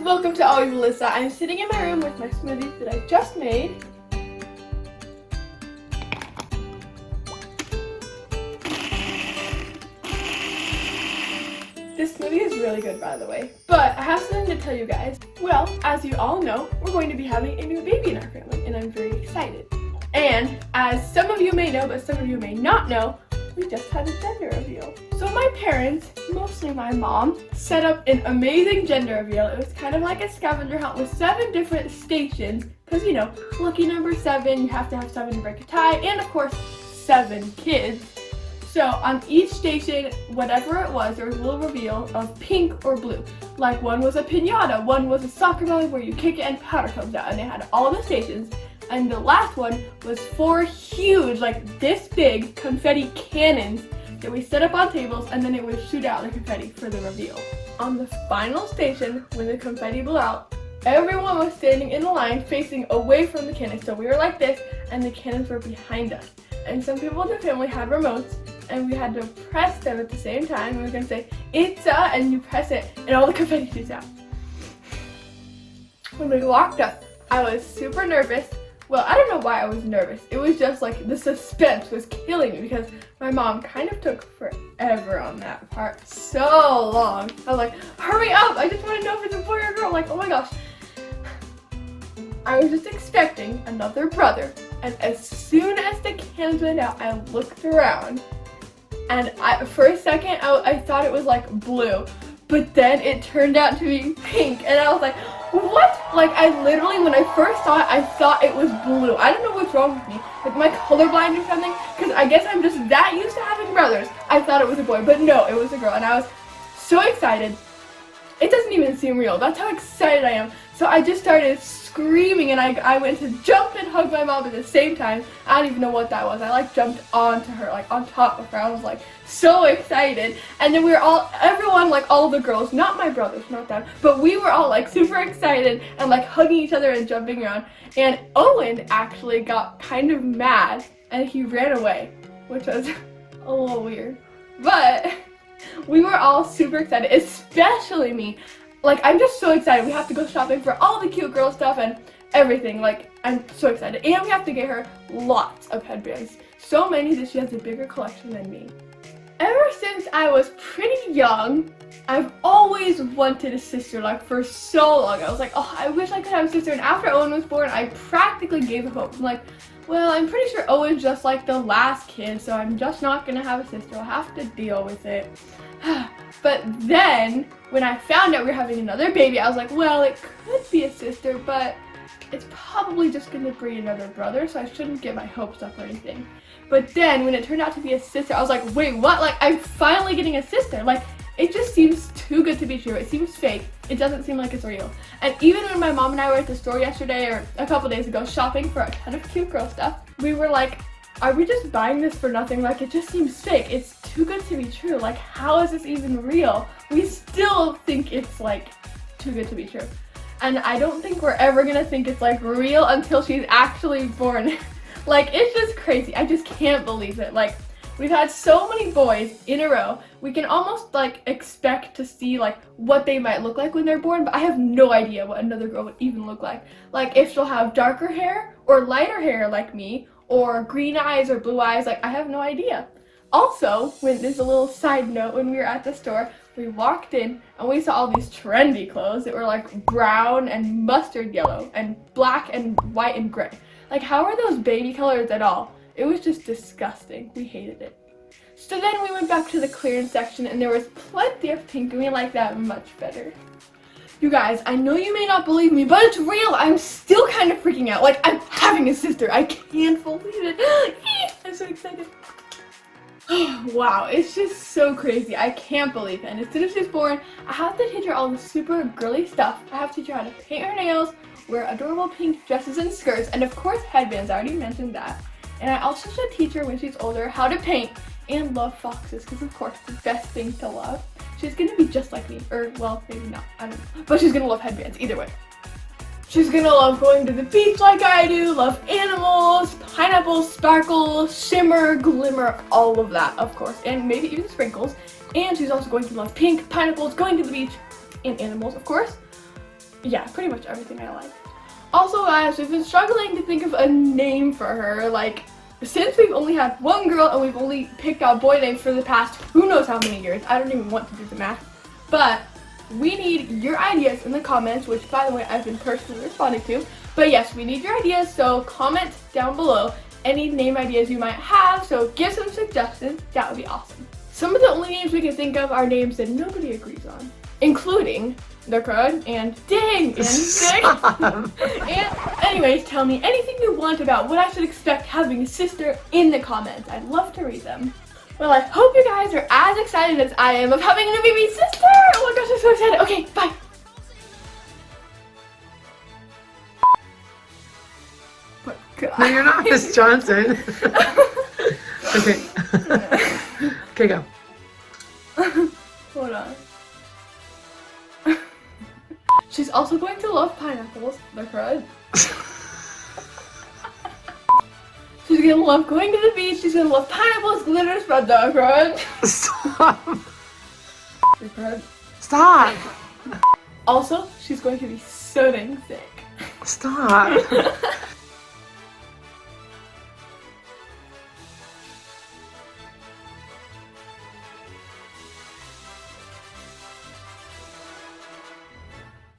welcome to Always Alyssa. I'm sitting in my room with my smoothie that I just made. This smoothie is really good, by the way. But I have something to tell you guys. Well, as you all know, we're going to be having a new baby in our family, and I'm very excited. And as some of you may know, but some of you may not know, we just had a gender reveal. So my parents, mostly my mom, set up an amazing gender reveal. It was kind of like a scavenger hunt with 7 different stations. Because, you know, lucky number 7, you have to have 7 to break a tie. And, of course, 7 kids. So on each station, whatever it was, there was a little reveal of pink or blue. Like one was a piñata, one was a soccer ball where you kick it and powder comes out. And they had all the stations. And the last one was 4 huge, like this big, confetti cannons that we set up on tables, and then it would shoot out the confetti for the reveal. On the final station, when the confetti blew out, everyone was standing in a line facing away from the cannons. So we were like this, and the cannons were behind us. And some people in the family had remotes, and we had to press them at the same time. And we were going to say, "It's a," and you press it, and all the confetti shoots out. When we walked up, I was super nervous. Well, I don't know why I was nervous. It was just like the suspense was killing me because my mom kind of took forever on that part. So long. I was like, hurry up! I just want to know if it's a boy or a girl. Like, oh my gosh. I was just expecting another brother. And as soon as the cannons went out, I looked around. And for a second, I thought it was like blue. But then it turned out to be pink. And I was like, what? Like, I literally, when I first saw it, I thought it was blue. I don't know what's wrong with me. Like, am I colorblind or something? Because I guess I'm just that used to having brothers. I thought it was a boy, but no, it was a girl. And I was so excited. It doesn't even seem real. That's how excited I am. So I just started screaming, and I went to jump and hug my mom at the same time. I don't even know what that was. I like jumped onto her, like on top of her. I was like so excited. And then we were all, everyone, like all the girls, not my brothers, not them, but we were all like super excited and like hugging each other and jumping around. And Owen actually got kind of mad and he ran away, which was a little weird. But we were all super excited, especially me. Like, I'm just so excited. We have to go shopping for all the cute girl stuff and everything. Like, I'm so excited. And we have to get her lots of headbands. So many that she has a bigger collection than me. Ever since I was pretty young, I've always wanted a sister, like for so long. I was like, oh, I wish I could have a sister. And after Owen was born, I practically gave up hope. I'm like, well, I'm pretty sure Owen's just like the last kid, so I'm just not gonna have a sister. I'll have to deal with it. But then, when I found out we were having another baby, I was like, well, it could be a sister, but it's probably just gonna breed another brother, so I shouldn't get my hopes up or anything. But then, when it turned out to be a sister, I was like, wait, what? Like, I'm finally getting a sister. Like, it just seems too good to be true. It seems fake. It doesn't seem like it's real. And even when my mom and I were at the store yesterday, or a couple days ago, shopping for a ton of cute girl stuff, we were like, are we just buying this for nothing? Like, it just seems fake. It's too good to be true. Like, how is this even real? We still think it's, like, too good to be true. And I don't think we're ever gonna think it's, like, real until she's actually born. Like, it's just crazy. I just can't believe it. Like, we've had so many boys in a row. We can almost, like, expect to see, like, what they might look like when they're born, but I have no idea what another girl would even look like. Like, if she'll have darker hair or lighter hair like me, or green eyes or blue eyes, like, I have no idea. Also, when there's a little side note, when we were at the store, we walked in and we saw all these trendy clothes that were like brown and mustard yellow and black and white and gray. Like, how are those baby colors at all? It was just disgusting. We hated it. So then we went back to the clearance section and there was plenty of pink and we liked that much better. You guys, I know you may not believe me, but it's real. I'm still kind of freaking out. Like, I'm having a sister. I can't believe it. I'm so excited. Wow, it's just so crazy. I can't believe it. And as soon as she's born, I have to teach her all the super girly stuff. I have to teach her how to paint her nails, wear adorable pink dresses and skirts, and of course headbands. I already mentioned that. And I also should teach her when she's older how to paint and love foxes, because of course the best thing to love. She's gonna be just like me, or well, maybe not, I don't know. But she's gonna love headbands, either way. She's gonna love going to the beach like I do, love animals, pineapples, sparkles, shimmer, glimmer, all of that, of course, and maybe even sprinkles. And she's also going to love pink, pineapples, going to the beach, and animals, of course. Yeah, pretty much everything I like. Also, guys, we've been struggling to think of a name for her. Like, since we've only had one girl and we've only picked out boy names for the past who knows how many years. I don't even want to do the math. But we need your ideas in the comments, which, by the way, I've been personally responding to. But yes, we need your ideas, so comment down below any name ideas you might have. So give some suggestions. That would be awesome. Some of the only names we can think of are names that nobody agrees on, including the crud and dang and sick. And anyways, tell me anything you want about what I should expect having a sister in the comments. I'd love to read them. Well, I hope you guys are as excited as I am of having a new baby sister. Oh my gosh, I'm so excited. Okay, bye. No, you're not Miss Johnson. Okay. Okay, go. Hold on. She's also going to love pineapples. The crud. She's gonna love going to the beach. She's gonna love pineapples, glitter, spread the crud. Stop. The crud. Stop. Also, she's going to be so dang sick. Stop.